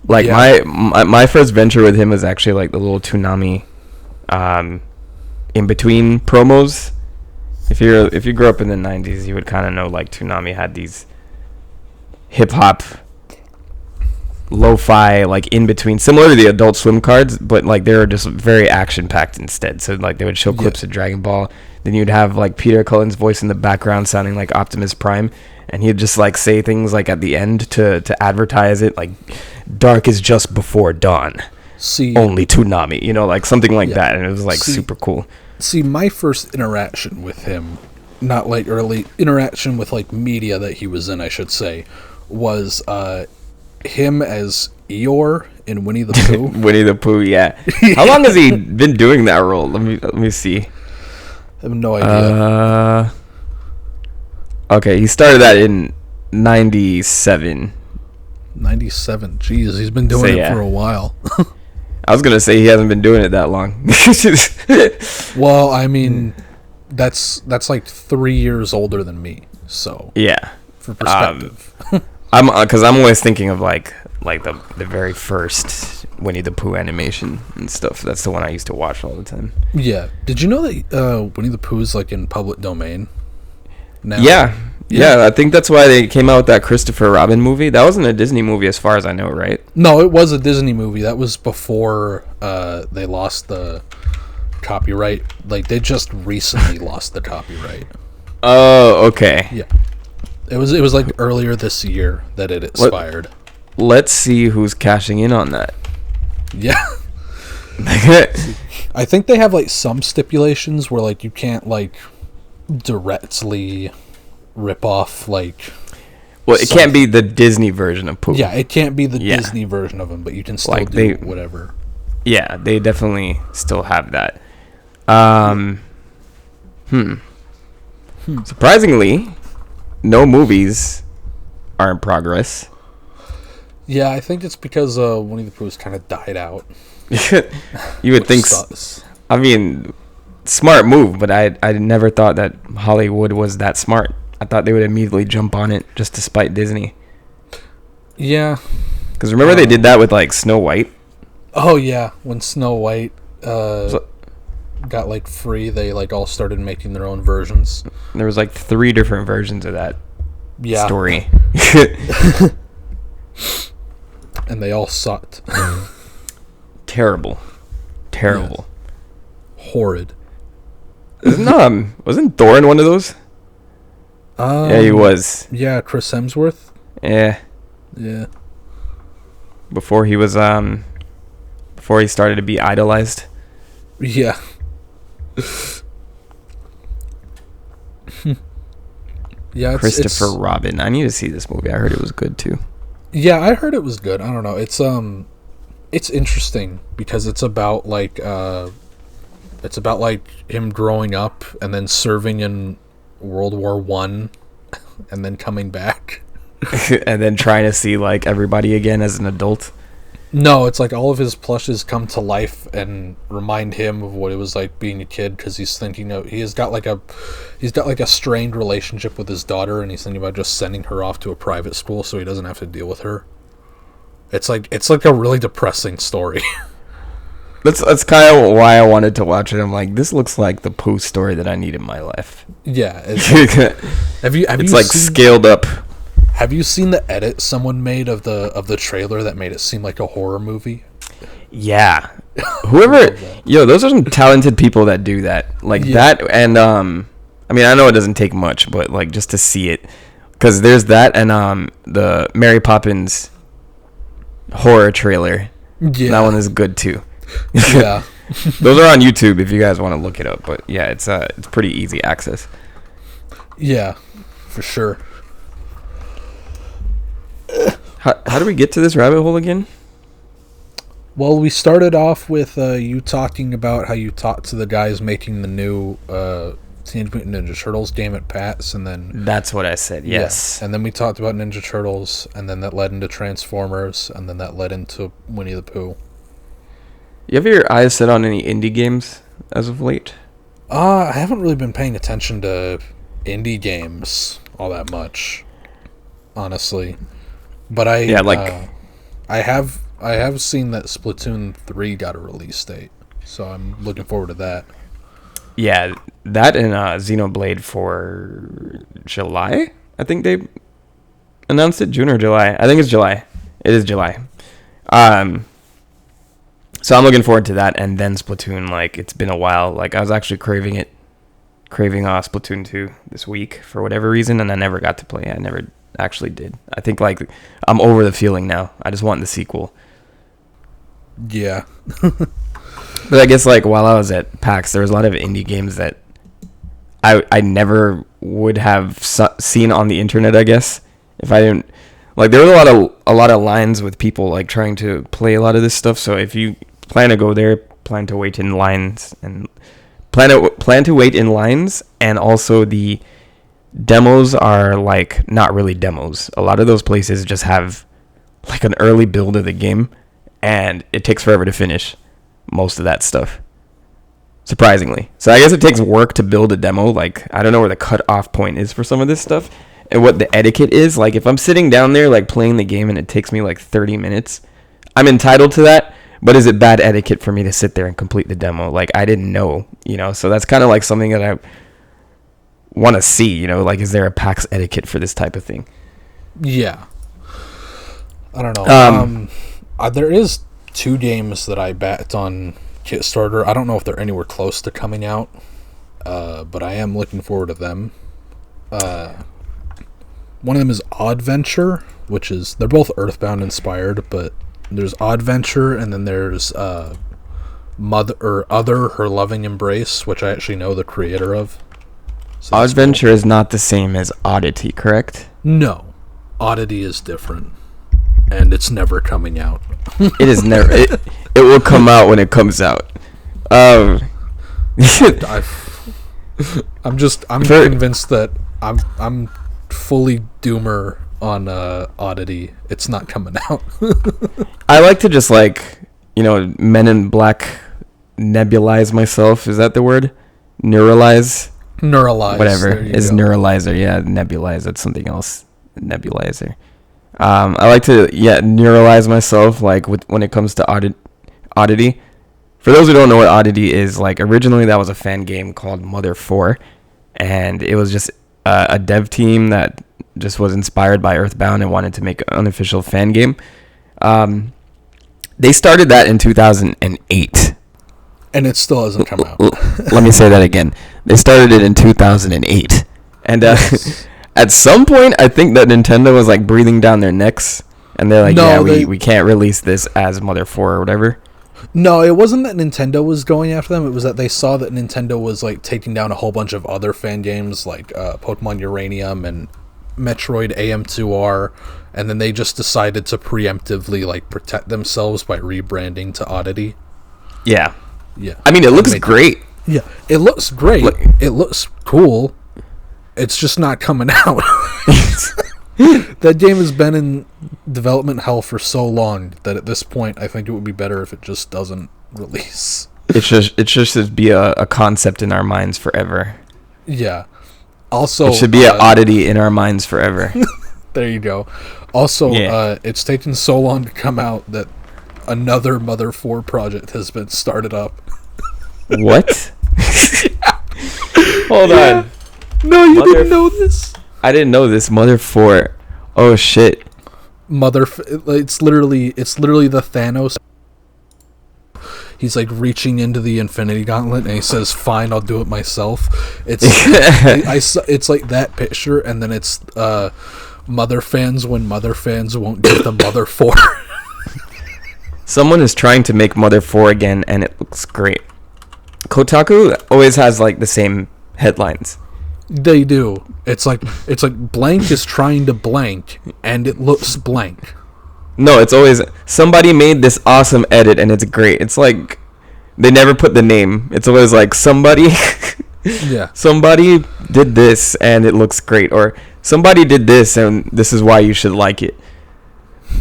like, yeah. my first venture with him was actually like the little Toonami, in between promos. If you grew up in the 90s, you would kind of know like Toonami had these hip hop, lo-fi, like in between, similar to the Adult Swim cards, but like they were just very action packed instead. So like they would show clips of Dragon Ball. Then you'd have like Peter Cullen's voice in the background sounding like Optimus Prime, and he'd just like say things like at the end to advertise it, like dark is just before dawn. See, only Toonami, like something like that, and it was like super cool. See, my first interaction with him, not like early interaction with like media that he was in, I should say, was him as Eeyore in Winnie the Pooh. Winnie the Pooh, yeah. How long has he been doing that role? Let me see. I have no idea. Okay, he started that in 97. 97. Jeez, he's been doing it for a while. I was gonna say he hasn't been doing it that long. Well, I mean, that's like 3 years older than me. So yeah, for perspective. I'm always thinking of like the very first Winnie the Pooh animation and stuff. That's the one I used to watch all the time. Yeah. Did you know that Winnie the Pooh is like in public domain now? Yeah, I think that's why they came out with that Christopher Robin movie. That wasn't a Disney movie as far as I know, right? No, it was a Disney movie. That was before they lost the copyright. Like, they just recently lost the copyright. Oh, okay. Yeah. It was like earlier this year that it expired. Let's see who's cashing in on that. Yeah. I think they have like some stipulations where like you can't like directly rip off like. Well, it can't be the Disney version of Pooh. Yeah, it can't be the Disney version of him, but you can still do whatever. Yeah, they definitely still have that. Surprisingly, no movies are in progress. Yeah, I think it's because Winnie the Pooh's kind of died out. You would think. I mean, smart move, but I never thought that Hollywood was that smart. I thought they would immediately jump on it just to spite Disney. Yeah. Because remember they did that with like Snow White? Oh yeah, when Snow White got like free, they like all started making their own versions. There was like 3 different versions of that story. And they all sucked. Terrible. Yes. horrid. Wasn't Thor in one of those? Yeah, he was. Yeah, Chris Hemsworth. Yeah. Yeah. Before he started to be idolized. Yeah. Yeah, Christopher Robin. I need to see this movie. I heard it was good too. Yeah, I heard it was good. I don't know. It's interesting because it's about like him growing up and then serving in World War I and then coming back. And then trying to see like everybody again as an adult. No, it's like all of his plushes come to life and remind him of what it was like being a kid, because he's thinking of he's got like a strained relationship with his daughter, and he's thinking about just sending her off to a private school so he doesn't have to deal with her. It's like a really depressing story. That's kind of why I wanted to watch it. I'm like, this looks like the Pooh story that I need in my life. Yeah, it's like scaled up. Have you seen the edit someone made of the trailer that made it seem like a horror movie? Yeah. Those are some talented people that do that. Like that, and I mean, I know it doesn't take much, but like just to see it, because there's that and the Mary Poppins horror trailer. Yeah. That one is good too. Yeah. Those are on YouTube if you guys want to look it up, but yeah, it's pretty easy access. Yeah, for sure. How do we get to this rabbit hole again? Well, we started off with you talking about how you talked to the guys making the new Teenage Mutant Ninja Turtles game at PAX, and then... That's what I said, yes. Yeah. And then we talked about Ninja Turtles, and then that led into Transformers, and then that led into Winnie the Pooh. You have your eyes set on any indie games as of late? I haven't really been paying attention to indie games all that much, honestly. But I have seen that Splatoon 3 got a release date, so I'm looking forward to that. Yeah, that and Xenoblade for July. I think they announced it June or July. I think it's July. It is July. So I'm looking forward to that, and then Splatoon. Like, it's been a while. Like, I was actually craving Splatoon 2 this week for whatever reason, and I never got to play it. I never actually did. I think like I'm over the feeling now. I just want the sequel. Yeah. But I guess like while I was at PAX, there was a lot of indie games that I never would have seen on the internet, I guess, if I didn't like. There was a lot of lines with people like trying to play a lot of this stuff. So if you plan to go there, plan to wait in lines, and plan to wait in lines, and also the demos are like not really demos. A lot of those places just have like an early build of the game, and it takes forever to finish most of that stuff, surprisingly. So I guess it takes work to build a demo. Like, I don't know where the cutoff point is for some of this stuff and what the etiquette is. Like, if I'm sitting down there like playing the game and it takes me like 30 minutes, I'm entitled to that. But is it bad etiquette for me to sit there and complete the demo? Like, I didn't know, so that's kind of like something that I want to see, like, is there a PAX etiquette for this type of thing? Yeah. I don't know. There is 2 games that I backed on Kickstarter. I don't know if they're anywhere close to coming out, but I am looking forward to them. One of them is Oddventure, they're both Earthbound inspired, but there's Oddventure, and then there's Her Loving Embrace, which I actually know the creator of. So Oddventure is not the same as Oddity, correct? No. Oddity is different. And it's never coming out. It is never. It will come out when it comes out. I'm convinced that I'm fully doomer on Oddity. It's not coming out. I like to just Men in Black nebulize myself. Is that the word? Neuralize? Neuralize. Whatever. Is neuralizer. Yeah, nebulize. That's something else. Nebulizer. I like to neuralize myself when it comes to Oddity. For those who don't know what Oddity is, originally that was a fan game called Mother 4, and it was just a dev team that just was inspired by Earthbound and wanted to make an unofficial fan game. They started that in 2008. And it still hasn't come out. Let me say that again. They started it in 2008. And Yes. at some point, I think that Nintendo was like breathing down their necks. And they're like, No, we can't release this as Mother 4 or whatever. No, it wasn't that Nintendo was going after them. It was that they saw that Nintendo was like taking down a whole bunch of other fan games like Pokemon Uranium and Metroid AM2R, and then they just decided to preemptively like protect themselves by rebranding to Oddity. Yeah. Yeah. I mean, it looks great. Yeah, it looks great. It looks cool. It's just not coming out. That game has been in development hell for so long that at this point, I think it would be better if it just doesn't release. It should be a concept in our minds forever. Yeah. Also, it should be an oddity in our minds forever. There you go. Also, it's taken so long to come out that another Mother 4 project has been started up. What? Hold on. No, you didn't know this? I didn't know this. Mother 4. Oh shit. It's literally the Thanos. He's like reaching into the Infinity Gauntlet and he says, "Fine, I'll do it myself." It's like that picture, and then it's Mother fans when Mother fans won't get the Mother 4. Someone is trying to make Mother 4 again, and it looks great. Kotaku always has like the same headlines. They do. It's like blank is trying to blank, and it looks blank. No, it's always somebody made this awesome edit, and it's great. It's like they never put the name. It's always like somebody, somebody did this, and it looks great, or somebody did this, and this is why you should like it.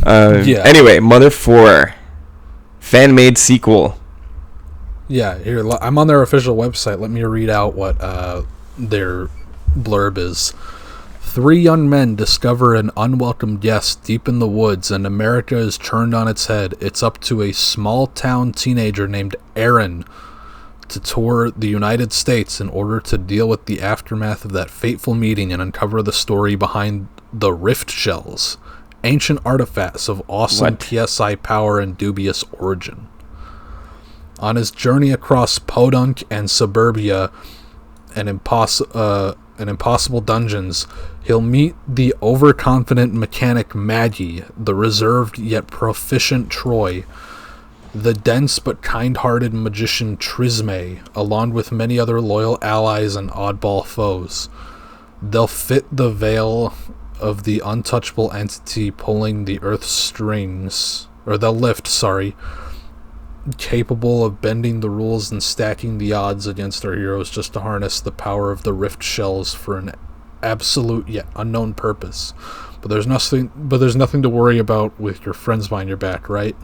Anyway, Mother 4, fan-made sequel. Yeah, here I'm on their official website. Let me read out what their blurb is. 3 young men discover an unwelcome guest deep in the woods, and America is turned on its head. It's up to a small-town teenager named Aaron to tour the United States in order to deal with the aftermath of that fateful meeting and uncover the story behind the Rift Shells, ancient artifacts of awesome PSI power and dubious origin. On his journey across Podunk and Suburbia and impossible dungeons, he'll meet the overconfident mechanic Maggie, the reserved yet proficient Troy, the dense but kind-hearted magician Trisme, along with many other loyal allies and oddball foes. They'll fit the veil of the untouchable entity pulling the Earth's strings, or they'll lift, capable of bending the rules and stacking the odds against our heroes just to harness the power of the Rift Shells for an absolute yet unknown purpose. But there's nothing to worry about with your friends behind your back, right?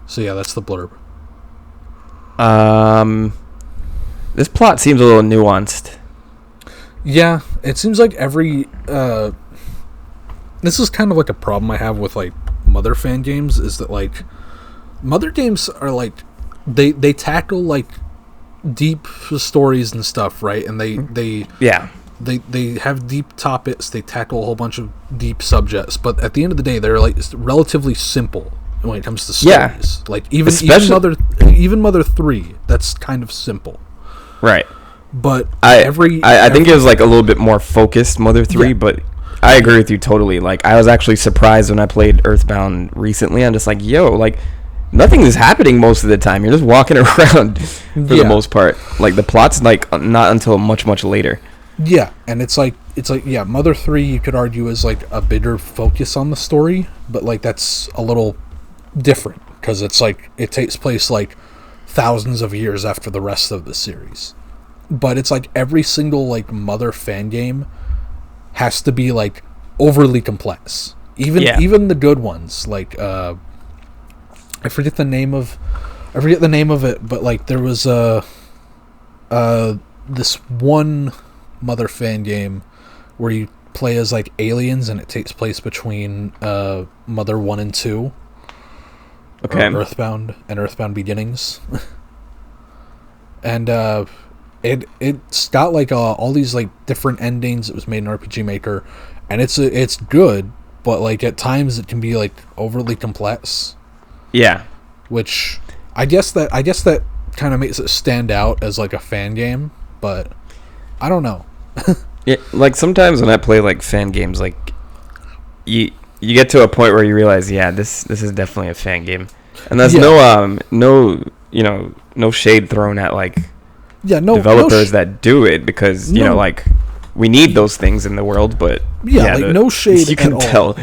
So yeah, that's the blurb. This plot seems a little nuanced. Yeah, it seems like every this is kind of like a problem I have with like Mother fan games, is that like Mother games are like they tackle like deep stories and stuff, right? And they have deep topics, they tackle a whole bunch of deep subjects, but at the end of the day they're like relatively simple when it comes to stories. Like even Mother 3, that's kind of simple. Right. But I think it was like a little bit more focused, Mother 3, but I agree with you totally. Like, I was actually surprised when I played Earthbound recently. I'm just like, yo, like, nothing is happening most of the time. You're just walking around for the most part. Like, the plot's, like, not until much, much later. Yeah, and it's like, Mother 3, you could argue, is, like, a bigger focus on the story, but, like, that's a little different, because it's, like, it takes place, like, thousands of years after the rest of the series. But it's, like, every single, like, Mother fan game has to be like overly complex. Even the good ones, like I forget the name of it, but like there was this one Mother fan game where you play as like aliens, and it takes place between Mother 1 and 2. Okay. Earthbound and Earthbound Beginnings. And it's got like all these like different endings. It was made in RPG Maker, and it's good, but like at times it can be like overly complex. Yeah. Which I guess that kind of makes it stand out as like a fan game, but I don't know. Yeah, like sometimes when I play like fan games, like you get to a point where you realize, yeah, this is definitely a fan game, and there's no shade thrown at like developers that do it, because you know, like, we need those things in the world, but no shade. You can tell,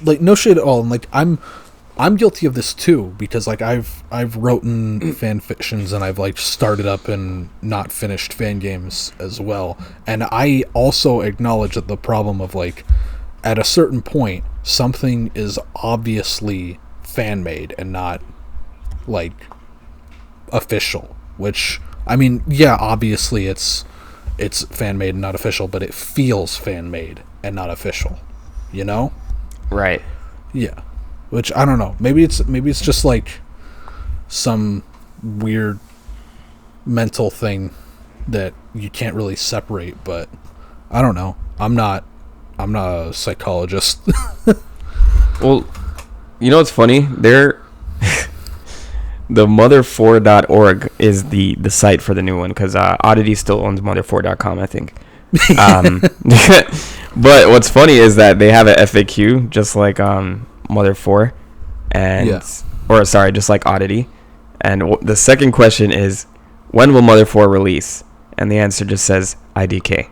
like, no shade at all, and like I'm guilty of this too, because like I've written fan fictions, and I've like started up and not finished fan games as well. And I also acknowledge that the problem of like, at a certain point, something is obviously fan made and not like official. Which, I mean, yeah, obviously it's fan made and not official, but it feels fan made and not official. You know? Right. Yeah. Which, I don't know. Maybe it's just like some weird mental thing that you can't really separate, but I don't know. I'm not a psychologist. Well, you know what's funny? The mother4.org is the site for the new one, because Oddity still owns mother4.com, I think. But what's funny is that they have an FAQ just like Mother 4, just like Oddity, and the second question is, when will Mother 4 release? And the answer just says IDK.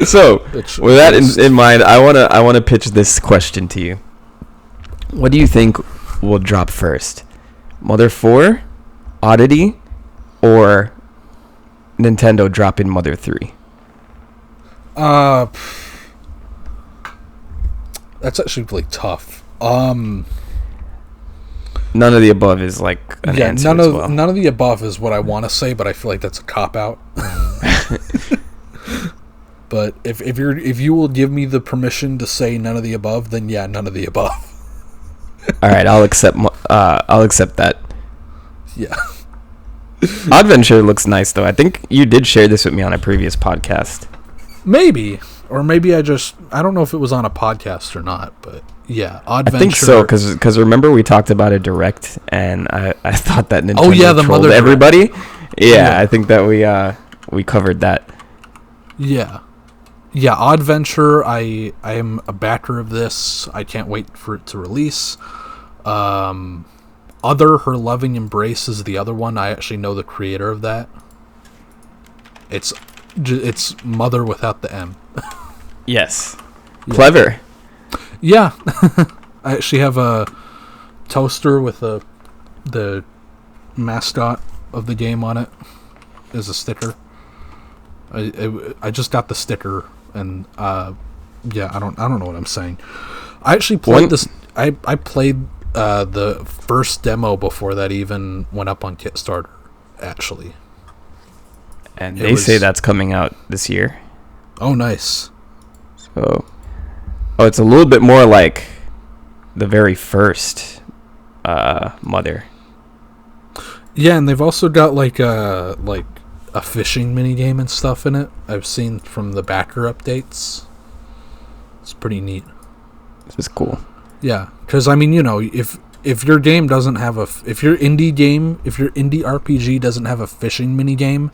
So with that in mind, I wanna pitch this question to you. What do you think will drop first, Mother 4, Oddity, or Nintendo dropping Mother 3? That's actually really tough. None of the above is like an answer as well. None of the above is what I want to say, but I feel like that's a cop-out. But if you will give me the permission to say none of the above, then yeah, none of the above. All right, I'll accept that. Yeah. Oddventure looks nice, though. I think you did share this with me on a previous podcast. Maybe. Or maybe I don't know if it was on a podcast or not, but yeah, Oddventure. I think so, because remember we talked about a direct, and I thought that Nintendo the trolled mother everybody. Yeah, I think that we covered that. Yeah. Yeah, Oddventure, I am a backer of this. I can't wait for it to release. Her Loving Embrace is the other one. I actually know the creator of that. It's Mother without the M. Yes. Yeah. Clever. Yeah. I actually have a toaster with the mascot of the game on it as a sticker. I just got the sticker, and I don't know what I'm saying. I actually played this. I played the first demo before that even went up on Kickstarter, actually. And they say that's coming out this year. Oh, nice. So, it's a little bit more like the very first Mother. Yeah, and they've also got like a fishing minigame and stuff in it. I've seen from the backer updates. It's pretty neat. This is cool. Yeah, because I mean, you know, if your game doesn't have if your indie RPG doesn't have a fishing minigame,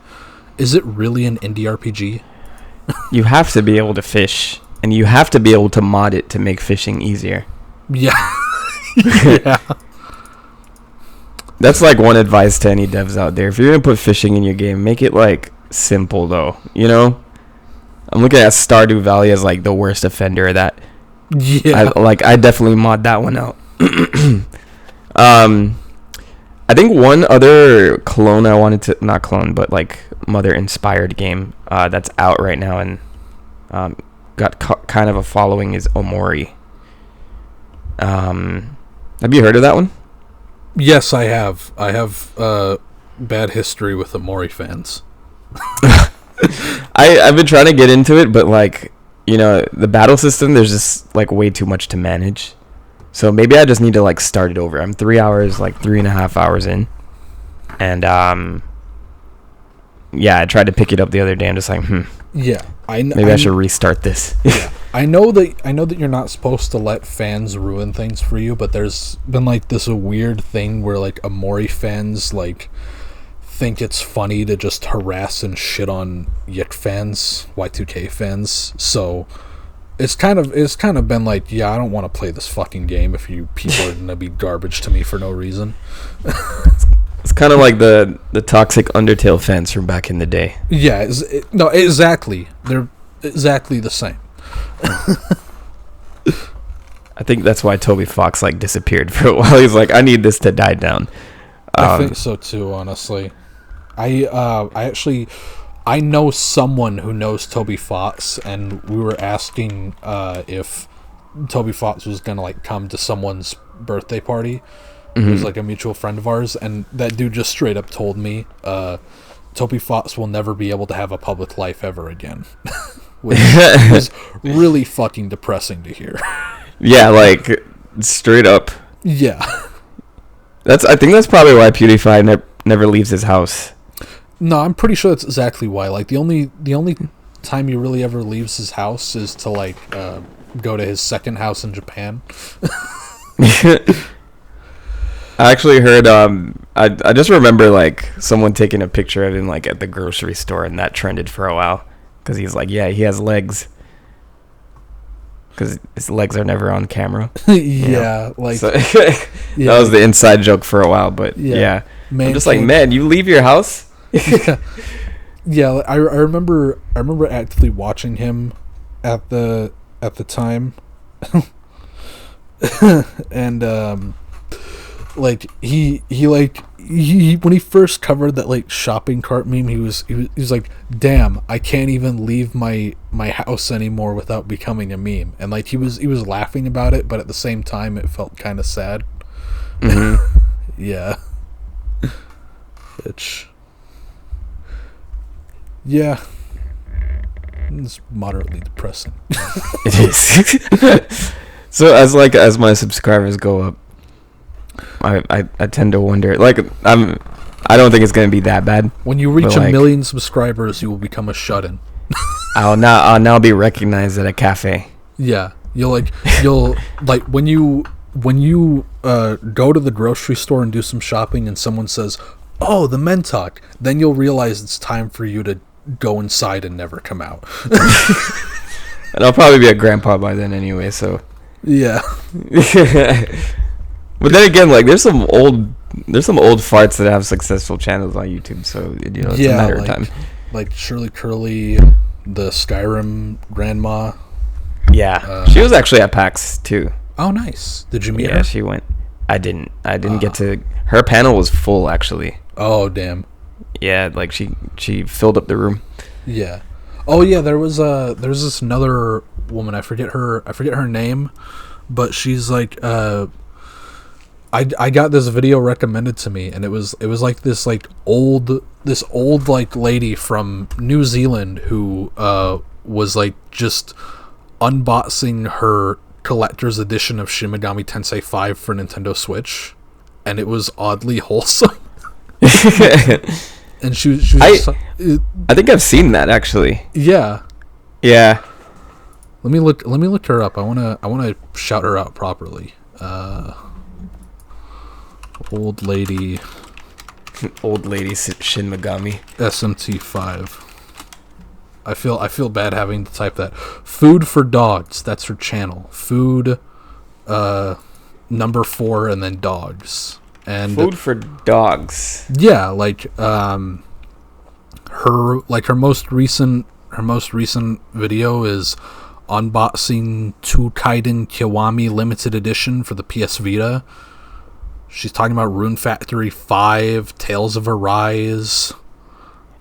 is it really an indie RPG? You have to be able to fish, and you have to be able to mod it to make fishing easier. Yeah. Yeah. That's like one advice to any devs out there. If you're going to put fishing in your game, make it like simple though, you know? I'm looking at Stardew Valley as like the worst offender of that. Yeah. I definitely mod that one out. I think one other clone I wanted to, not clone, but like Mother inspired game that's out right now and got kind of a following is Omori. Have you heard of that one? Yes, I have. I have bad history with Omori fans. I've been trying to get into it, but like, you know, the battle system, there's just like way too much to manage. So maybe I just need to like start it over. I'm 3.5 hours in. And yeah, I tried to pick it up the other day. I'm just like, Yeah. maybe I should restart this. Yeah. I know that you're not supposed to let fans ruin things for you, but there's been like this weird thing where like Amori fans like think it's funny to just harass and shit on Yick fans, Y2K fans. So it's kind of been like, yeah, I don't want to play this fucking game if you people are gonna be garbage to me for no reason. It's kind of like the toxic Undertale fans from back in the day. Yeah, no, exactly. They're exactly the same. I think that's why Toby Fox like disappeared for a while. He's like, I need this to die down. I think so too, honestly. I know someone who knows Toby Fox, and we were asking if Toby Fox was gonna like come to someone's birthday party. Mm-hmm. He was like a mutual friend of ours, and that dude just straight up told me Toby Fox will never be able to have a public life ever again. Which was really fucking depressing to hear. Yeah, like straight up. Yeah. I think that's probably why PewDiePie never leaves his house. No, I'm pretty sure that's exactly why. Like the only time he really ever leaves his house is to like go to his second house in Japan. I actually heard I just remember like someone taking a picture of him like at the grocery store, and that trended for a while because he's like, yeah, he has legs. Because his legs are never on camera. Yeah, like so, yeah, that was the inside joke for a while, but yeah. Man, I'm just like, man, you leave your house? Yeah. I remember actively watching him at the time, and like he when he first covered that like shopping cart meme, he was like, damn, I can't even leave my house anymore without becoming a meme. And like he was laughing about it, but at the same time it felt kind of sad. Mm-hmm. Yeah. Yeah, it's moderately depressing. It is. So as my subscribers go up, I tend to wonder, like, I don't think it's gonna be that bad. When you reach a million subscribers, you will become a shut-in. I'll now be recognized at a cafe. Yeah, you'll like when you go to the grocery store and do some shopping, and someone says, "Oh, the Mentok," then you'll realize it's time for you to go inside and never come out. And I'll probably be a grandpa by then anyway, so yeah. But then again, like there's some old farts that have successful channels on YouTube, so it's a matter of time. Like Shirley Curly, the Skyrim grandma. Yeah, she was actually at PAX too. Oh, nice. Did you meet her? Yeah, she went. I didn't get to. Her panel was full actually. Oh, damn. Yeah, like she filled up the room. Yeah. Oh yeah, there's this another woman, I forget her name, but she's like I got this video recommended to me, and it was like this old like lady from New Zealand who was like just unboxing her collector's edition of Shin Megami Tensei 5 for Nintendo Switch, and it was oddly wholesome. And she was I think I've seen that actually. Yeah. Yeah. Let me look her up. I wanna shout her out properly. Old lady Shin Megami SMT5. I feel bad having to type that. Food for Dogs. That's her channel. Food, number 4, and then dogs. And Food for Dogs. Yeah, like her most recent video is unboxing Kaiden Kiwami limited edition for the PS Vita. She's talking about Rune Factory 5, Tales of Arise.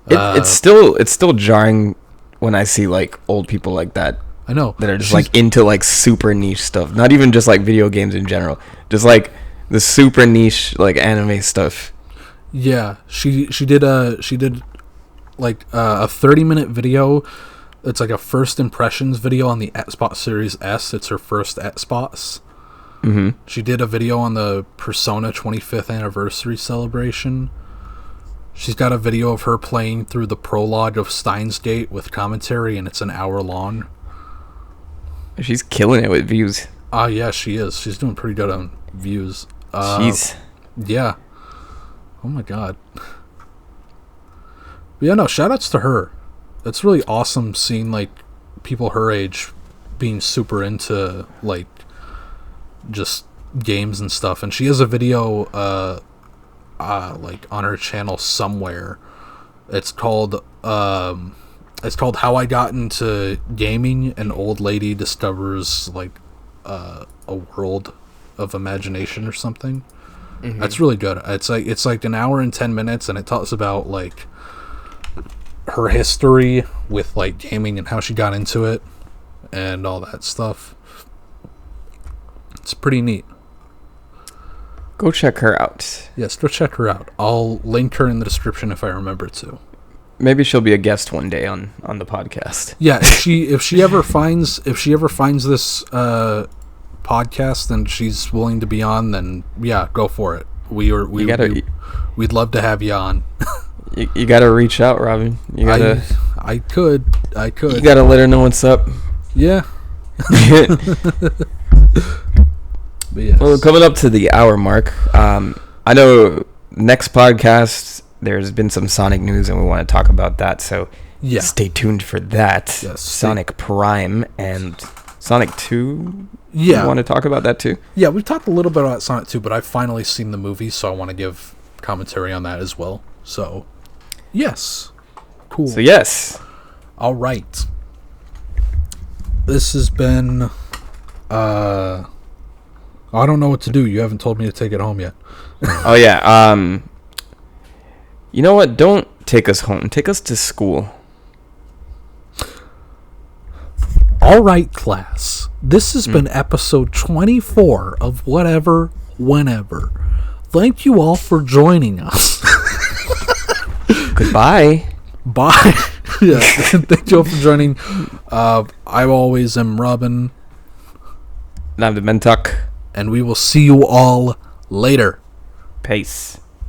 It's still jarring when I see like old people like that. I know, that are just like into like super niche stuff. Not even just like video games in general. Just like the super niche like anime stuff. Yeah, she did like a 30-minute video. It's like a first impressions video on the Xbox Series S. It's her first Xbox. Mm-hmm. She did a video on the Persona 25th anniversary celebration. She's got a video of her playing through the prologue of Steins Gate with commentary, and it's an hour long. She's killing it with views. Yeah, she is. She's doing pretty good on views. Jeez. Yeah. Oh my god. But yeah, no, shoutouts to her. It's really awesome seeing, like, people her age being super into, like, just games and stuff. And she has a video, like, on her channel somewhere. It's called How I Got Into Gaming. An old lady discovers, like, a world of imagination or something. Mm-hmm. That's really good. It's like an hour and 10 minutes, and it talks about, like, her history with, like, gaming and how she got into it and all that stuff. It's pretty neat. Go check her out. Yes, go check her out. I'll link her in the description if I remember to. Maybe she'll be a guest one day on the podcast. Yeah, if she ever finds this podcast and she's willing to be on, then yeah, go for it. We'd love to have you on. You gotta reach out, Robin. You gotta. I could. You gotta let her know what's up. Yeah. But yes. Well, coming up to the hour mark. I know next podcast there's been some Sonic news and we want to talk about that. So yeah, stay tuned for that. Yes, Sonic Prime and Sonic 2. Yeah, you want to talk about that too? Yeah, we've talked a little bit about Sonic 2, but I've finally seen the movie, so I want to give commentary on that as well. So. Yes. Cool. So, yes. All right. This has been... I don't know what to do. You haven't told me to take it home yet. Oh, yeah. You know what? Don't take us home. Take us to school. All right, class. This has been episode 24 of Whatever, Whenever. Thank you all for joining us. Goodbye. Bye. Yeah. Thank you all for joining. I always am Robin. And I'm the Mentok. And we will see you all later. Peace.